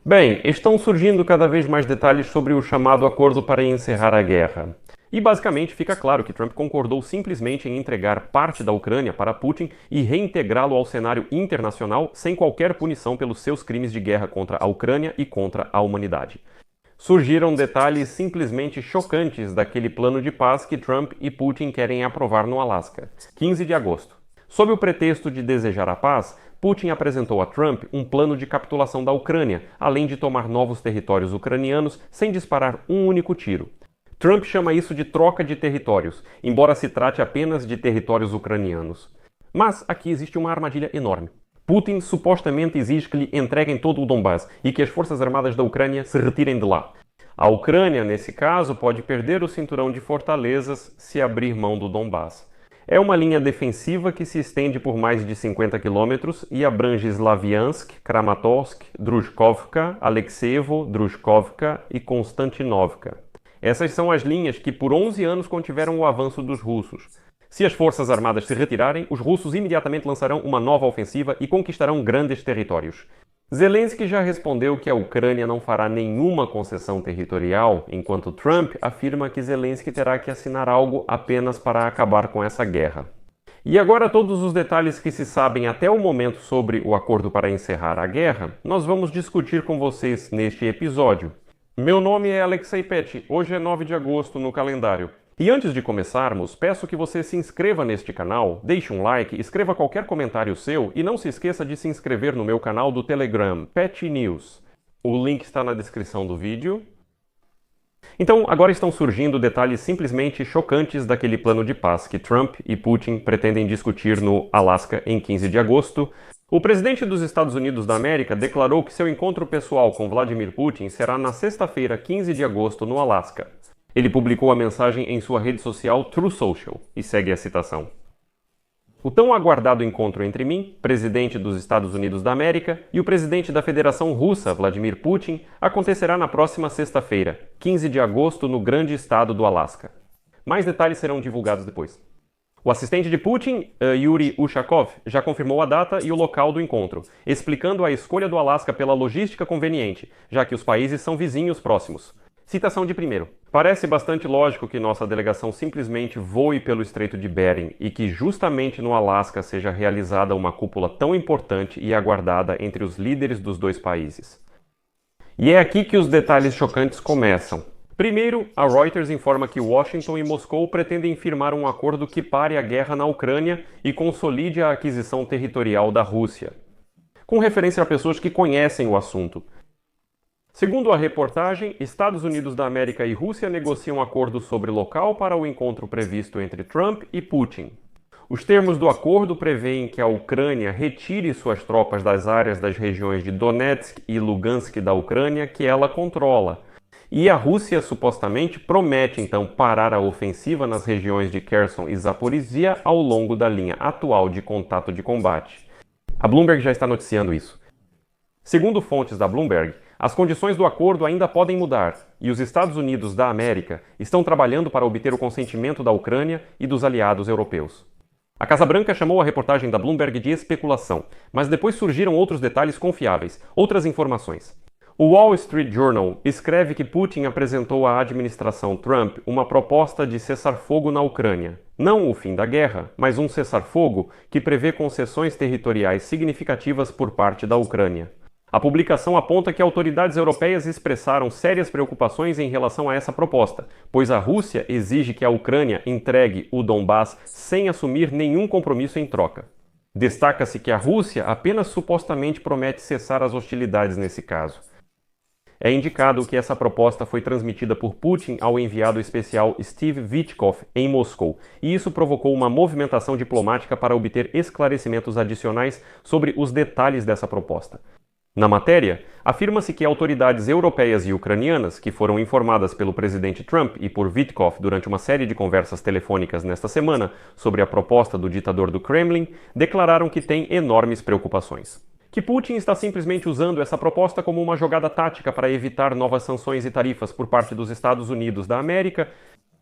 Bem, estão surgindo cada vez mais detalhes sobre o chamado acordo para encerrar a guerra. E basicamente fica claro que Trump concordou simplesmente em entregar parte da Ucrânia para Putin e reintegrá-lo ao cenário internacional sem qualquer punição pelos seus crimes de guerra contra a Ucrânia e contra a humanidade. Surgiram detalhes simplesmente chocantes daquele plano de paz que Trump e Putin querem aprovar no Alasca, 15 de agosto. Sob o pretexto de desejar a paz, Putin apresentou a Trump um plano de capitulação da Ucrânia, além de tomar novos territórios ucranianos sem disparar um único tiro. Trump chama isso de troca de territórios, embora se trate apenas de territórios ucranianos. Mas aqui existe uma armadilha enorme. Putin supostamente exige que lhe entreguem todo o Donbás e que as forças armadas da Ucrânia se retirem de lá. A Ucrânia, nesse caso, pode perder o cinturão de fortalezas se abrir mão do Donbás. É uma linha defensiva que se estende por mais de 50 quilômetros e abrange Slaviansk, Kramatorsk, Druzhkovka, Alexeyevo, Druzhkovka e Konstantinovka. Essas são as linhas que por 11 anos contiveram o avanço dos russos. Se as forças armadas se retirarem, os russos imediatamente lançarão uma nova ofensiva e conquistarão grandes territórios. Zelensky já respondeu que a Ucrânia não fará nenhuma concessão territorial, enquanto Trump afirma que Zelensky terá que assinar algo apenas para acabar com essa guerra. E agora todos os detalhes que se sabem até o momento sobre o acordo para encerrar a guerra, nós vamos discutir com vocês neste episódio. Meu nome é Alexei Pech, hoje é 9 de agosto no calendário. E antes de começarmos, peço que você se inscreva neste canal, deixe um like, escreva qualquer comentário seu e não se esqueça de se inscrever no meu canal do Telegram, Pech News. O link está na descrição do vídeo. Então, agora estão surgindo detalhes simplesmente chocantes daquele plano de paz que Trump e Putin pretendem discutir no Alasca em 15 de agosto. O presidente dos Estados Unidos da América declarou que seu encontro pessoal com Vladimir Putin será na sexta-feira, 15 de agosto, no Alasca. Ele publicou a mensagem em sua rede social Truth Social, e segue a citação. O tão aguardado encontro entre mim, presidente dos Estados Unidos da América, e o presidente da Federação Russa, Vladimir Putin, acontecerá na próxima sexta-feira, 15 de agosto, no grande estado do Alasca. Mais detalhes serão divulgados depois. O assistente de Putin, Yuri Ushakov, já confirmou a data e o local do encontro, explicando a escolha do Alasca pela logística conveniente, já que os países são vizinhos próximos. Citação de primeiro. Parece bastante lógico que nossa delegação simplesmente voe pelo Estreito de Bering e que justamente no Alasca seja realizada uma cúpula tão importante e aguardada entre os líderes dos dois países. E é aqui que os detalhes chocantes começam. Primeiro, a Reuters informa que Washington e Moscou pretendem firmar um acordo que pare a guerra na Ucrânia e consolide a aquisição territorial da Rússia. Com referência a pessoas que conhecem o assunto. Segundo a reportagem, Estados Unidos da América e Rússia negociam um acordo sobre local para o encontro previsto entre Trump e Putin. Os termos do acordo prevêem que a Ucrânia retire suas tropas das áreas das regiões de Donetsk e Lugansk da Ucrânia que ela controla. E a Rússia supostamente promete então parar a ofensiva nas regiões de Kherson e Zaporizhia ao longo da linha atual de contato de combate. A Bloomberg já está noticiando isso. Segundo fontes da Bloomberg, as condições do acordo ainda podem mudar, e os Estados Unidos da América estão trabalhando para obter o consentimento da Ucrânia e dos aliados europeus. A Casa Branca chamou a reportagem da Bloomberg de especulação, mas depois surgiram outros detalhes confiáveis, outras informações. O Wall Street Journal escreve que Putin apresentou à administração Trump uma proposta de cessar-fogo na Ucrânia. Não o fim da guerra, mas um cessar-fogo que prevê concessões territoriais significativas por parte da Ucrânia. A publicação aponta que autoridades europeias expressaram sérias preocupações em relação a essa proposta, pois a Rússia exige que a Ucrânia entregue o Donbás sem assumir nenhum compromisso em troca. Destaca-se que a Rússia apenas supostamente promete cessar as hostilidades nesse caso. É indicado que essa proposta foi transmitida por Putin ao enviado especial Steve Witkoff em Moscou, e isso provocou uma movimentação diplomática para obter esclarecimentos adicionais sobre os detalhes dessa proposta. Na matéria, afirma-se que autoridades europeias e ucranianas, que foram informadas pelo presidente Trump e por Witkoff durante uma série de conversas telefônicas nesta semana sobre a proposta do ditador do Kremlin, declararam que têm enormes preocupações. Que Putin está simplesmente usando essa proposta como uma jogada tática para evitar novas sanções e tarifas por parte dos Estados Unidos da América,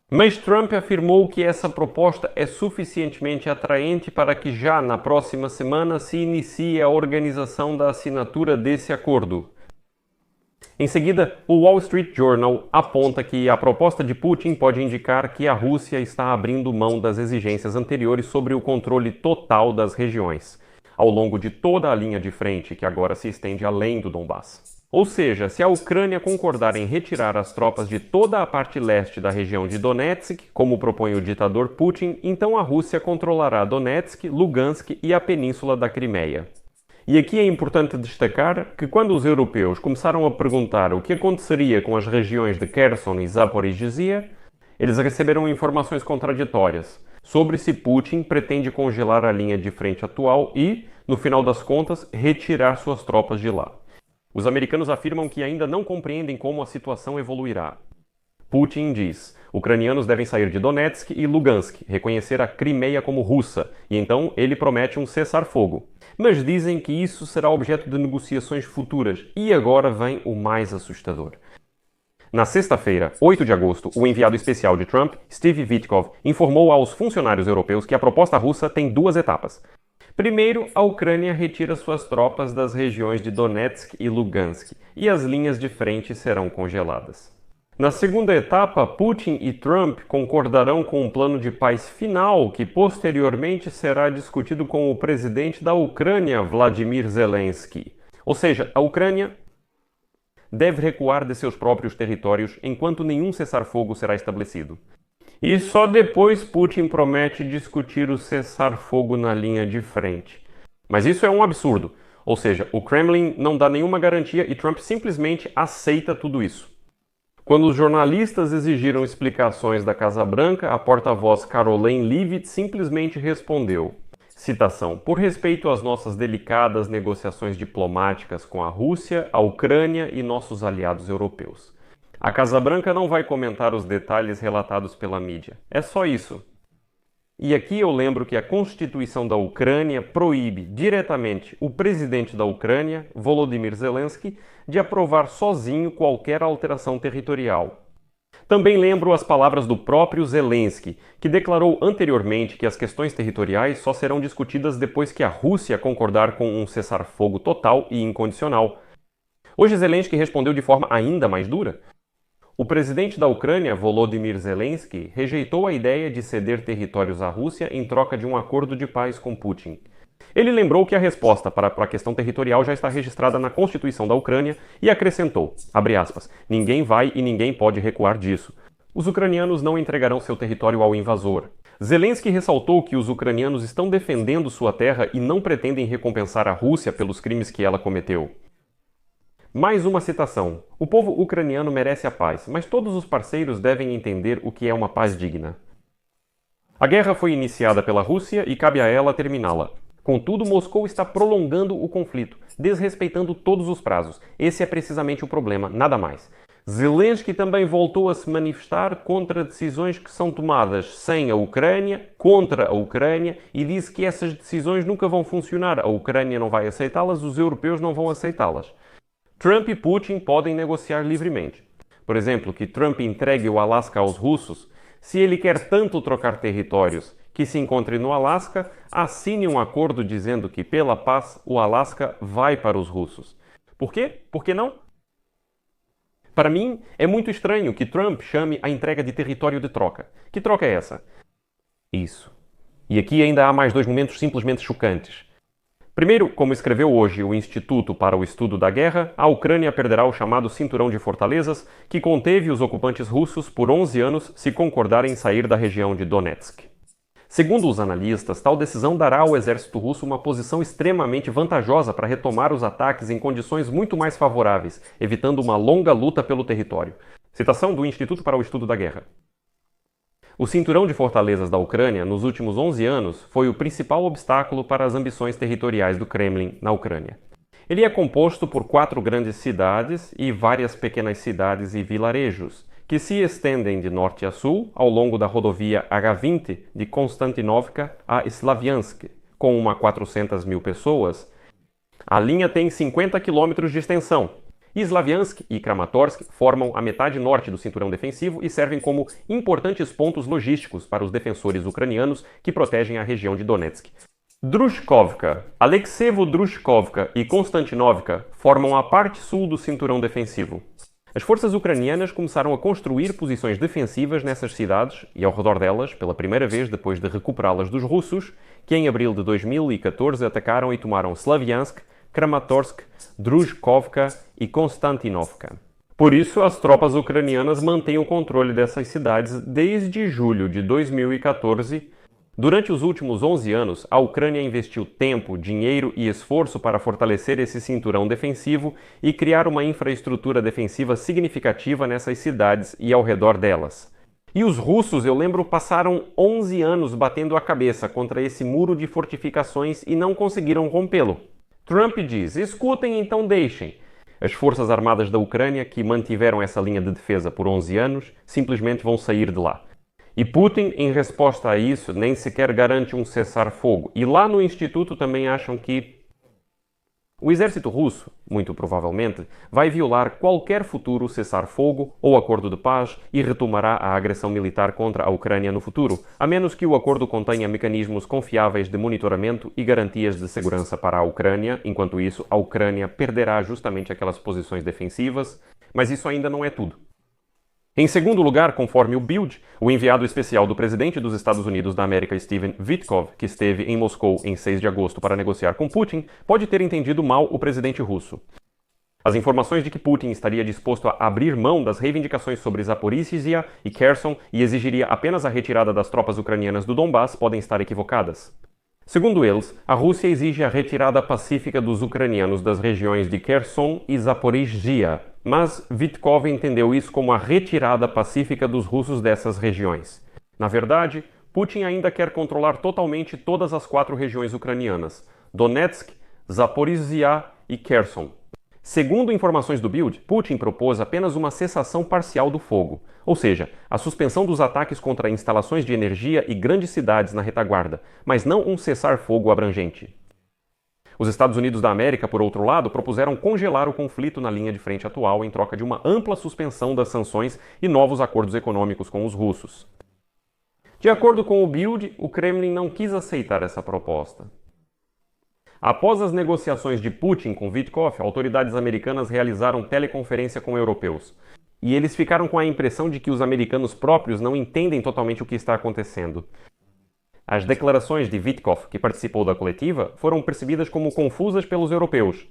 mas Trump afirmou que essa proposta é suficientemente atraente para que já na próxima semana se inicie a organização da assinatura desse acordo. Em seguida, o Wall Street Journal aponta que a proposta de Putin pode indicar que a Rússia está abrindo mão das exigências anteriores sobre o controle total das regiões, ao longo de toda a linha de frente que agora se estende além do Donbass. Ou seja, se a Ucrânia concordar em retirar as tropas de toda a parte leste da região de Donetsk, como propõe o ditador Putin, então a Rússia controlará Donetsk, Lugansk e a península da Crimeia. E aqui é importante destacar que quando os europeus começaram a perguntar o que aconteceria com as regiões de Kherson e Zaporizhzhia, eles receberam informações contraditórias sobre se Putin pretende congelar a linha de frente atual e, no final das contas, retirar suas tropas de lá. Os americanos afirmam que ainda não compreendem como a situação evoluirá. Putin diz: ucranianos devem sair de Donetsk e Lugansk, reconhecer a Crimeia como russa, e então ele promete um cessar-fogo. Mas dizem que isso será objeto de negociações futuras, e agora vem o mais assustador. Na sexta-feira, 8 de agosto, o enviado especial de Trump, Steve Witkoff, informou aos funcionários europeus que a proposta russa tem duas etapas. Primeiro, a Ucrânia retira suas tropas das regiões de Donetsk e Lugansk, e as linhas de frente serão congeladas. Na segunda etapa, Putin e Trump concordarão com um plano de paz final que posteriormente será discutido com o presidente da Ucrânia, Vladimir Zelensky. Ou seja, a Ucrânia deve recuar de seus próprios territórios enquanto nenhum cessar-fogo será estabelecido. E só depois Putin promete discutir o cessar-fogo na linha de frente. Mas isso é um absurdo. Ou seja, o Kremlin não dá nenhuma garantia e Trump simplesmente aceita tudo isso. Quando os jornalistas exigiram explicações da Casa Branca, a porta-voz Karoline Leavitt simplesmente respondeu, citação, por respeito às nossas delicadas negociações diplomáticas com a Rússia, a Ucrânia e nossos aliados europeus. A Casa Branca não vai comentar os detalhes relatados pela mídia. É só isso. E aqui eu lembro que a Constituição da Ucrânia proíbe diretamente o presidente da Ucrânia, Volodymyr Zelensky, de aprovar sozinho qualquer alteração territorial. Também lembro as palavras do próprio Zelensky, que declarou anteriormente que as questões territoriais só serão discutidas depois que a Rússia concordar com um cessar-fogo total e incondicional. Hoje Zelensky respondeu de forma ainda mais dura. O presidente da Ucrânia, Volodymyr Zelensky, rejeitou a ideia de ceder territórios à Rússia em troca de um acordo de paz com Putin. Ele lembrou que a resposta para a questão territorial já está registrada na Constituição da Ucrânia e acrescentou, abre aspas, ninguém vai e ninguém pode recuar disso. Os ucranianos não entregarão seu território ao invasor. Zelensky ressaltou que os ucranianos estão defendendo sua terra e não pretendem recompensar a Rússia pelos crimes que ela cometeu. Mais uma citação. O povo ucraniano merece a paz, mas todos os parceiros devem entender o que é uma paz digna. A guerra foi iniciada pela Rússia e cabe a ela terminá-la. Contudo, Moscou está prolongando o conflito, desrespeitando todos os prazos. Esse é precisamente o problema, nada mais. Zelensky também voltou a se manifestar contra decisões que são tomadas sem a Ucrânia, contra a Ucrânia, e disse que essas decisões nunca vão funcionar. A Ucrânia não vai aceitá-las, os europeus não vão aceitá-las. Trump e Putin podem negociar livremente. Por exemplo, que Trump entregue o Alasca aos russos. Se ele quer tanto trocar territórios que se encontre no Alasca, assine um acordo dizendo que, pela paz, o Alasca vai para os russos. Por quê? Por que não? Para mim, é muito estranho que Trump chame a entrega de território de troca. Que troca é essa? Isso. E aqui ainda há mais dois momentos simplesmente chocantes. Primeiro, como escreveu hoje o Instituto para o Estudo da Guerra, a Ucrânia perderá o chamado Cinturão de Fortalezas, que conteve os ocupantes russos por 11 anos se concordarem em sair da região de Donetsk. Segundo os analistas, tal decisão dará ao exército russo uma posição extremamente vantajosa para retomar os ataques em condições muito mais favoráveis, evitando uma longa luta pelo território. Citação do Instituto para o Estudo da Guerra. O cinturão de fortalezas da Ucrânia, nos últimos 11 anos, foi o principal obstáculo para as ambições territoriais do Kremlin na Ucrânia. Ele é composto por 4 grandes cidades e várias pequenas cidades e vilarejos, que se estendem de norte a sul ao longo da rodovia H20 de Konstantinovka a Slaviansk, com uma 400 mil pessoas. A linha tem 50 quilômetros de extensão. Slaviansk e Kramatorsk formam a metade norte do cinturão defensivo e servem como importantes pontos logísticos para os defensores ucranianos que protegem a região de Donetsk. Drushkovka, Alekseevo-Drushkovka e Konstantinovka formam a parte sul do cinturão defensivo. As forças ucranianas começaram a construir posições defensivas nessas cidades e ao redor delas, pela primeira vez depois de recuperá-las dos russos, que em abril de 2014 atacaram e tomaram Slaviansk, Kramatorsk, Drushkovka e Konstantinovka. Por isso, as tropas ucranianas mantêm o controle dessas cidades desde julho de 2014. Durante os últimos 11 anos, a Ucrânia investiu tempo, dinheiro e esforço para fortalecer esse cinturão defensivo e criar uma infraestrutura defensiva significativa nessas cidades e ao redor delas. E os russos, eu lembro, passaram 11 anos batendo a cabeça contra esse muro de fortificações e não conseguiram rompê-lo. Trump diz: escutem, então deixem. As forças armadas da Ucrânia, que mantiveram essa linha de defesa por 11 anos, simplesmente vão sair de lá. E Putin, em resposta a isso, nem sequer garante um cessar-fogo. E lá no Instituto também acham que o exército russo, muito provavelmente, vai violar qualquer futuro cessar-fogo ou acordo de paz e retomará a agressão militar contra a Ucrânia no futuro, a menos que o acordo contenha mecanismos confiáveis de monitoramento e garantias de segurança para a Ucrânia. Enquanto isso, a Ucrânia perderá justamente aquelas posições defensivas, mas isso ainda não é tudo. Em segundo lugar, conforme o Bild, o enviado especial do presidente dos Estados Unidos da América, Steve Witkoff, que esteve em Moscou em 6 de agosto para negociar com Putin, pode ter entendido mal o presidente russo. As informações de que Putin estaria disposto a abrir mão das reivindicações sobre Zaporizhzhia e Kherson e exigiria apenas a retirada das tropas ucranianas do Donbass podem estar equivocadas. Segundo eles, a Rússia exige a retirada pacífica dos ucranianos das regiões de Kherson e Zaporizhzhia, mas Witkoff entendeu isso como a retirada pacífica dos russos dessas regiões. Na verdade, Putin ainda quer controlar totalmente todas as 4 regiões ucranianas: Donetsk, Zaporizhzhia e Kherson. Segundo informações do Bild, Putin propôs apenas uma cessação parcial do fogo, ou seja, a suspensão dos ataques contra instalações de energia e grandes cidades na retaguarda, mas não um cessar-fogo abrangente. Os Estados Unidos da América, por outro lado, propuseram congelar o conflito na linha de frente atual em troca de uma ampla suspensão das sanções e novos acordos econômicos com os russos. De acordo com o Bild, o Kremlin não quis aceitar essa proposta. Após as negociações de Putin com Witkoff, autoridades americanas realizaram teleconferência com europeus. E eles ficaram com a impressão de que os americanos próprios não entendem totalmente o que está acontecendo. As declarações de Witkoff, que participou da coletiva, foram percebidas como confusas pelos europeus.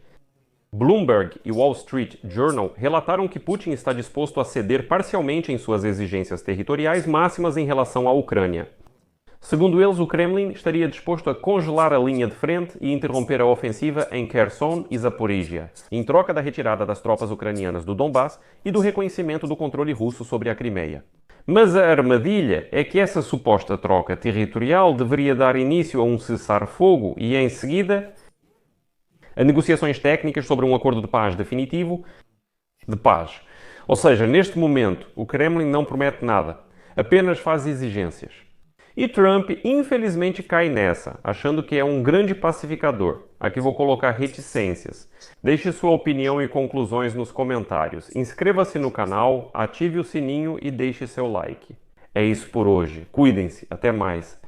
Bloomberg e Wall Street Journal relataram que Putin está disposto a ceder parcialmente em suas exigências territoriais máximas em relação à Ucrânia. Segundo eles, o Kremlin estaria disposto a congelar a linha de frente e interromper a ofensiva em Kherson e Zaporizhzhia, em troca da retirada das tropas ucranianas do Donbass e do reconhecimento do controle russo sobre a Crimeia. Mas a armadilha é que essa suposta troca territorial deveria dar início a um cessar-fogo e, em seguida, a negociações técnicas sobre um acordo de paz definitivo de paz. Ou seja, neste momento, o Kremlin não promete nada, apenas faz exigências. E Trump, infelizmente, cai nessa, achando que é um grande pacificador. Aqui vou colocar reticências. Deixe sua opinião e conclusões nos comentários. Inscreva-se no canal, ative o sininho e deixe seu like. É isso por hoje. Cuidem-se. Até mais.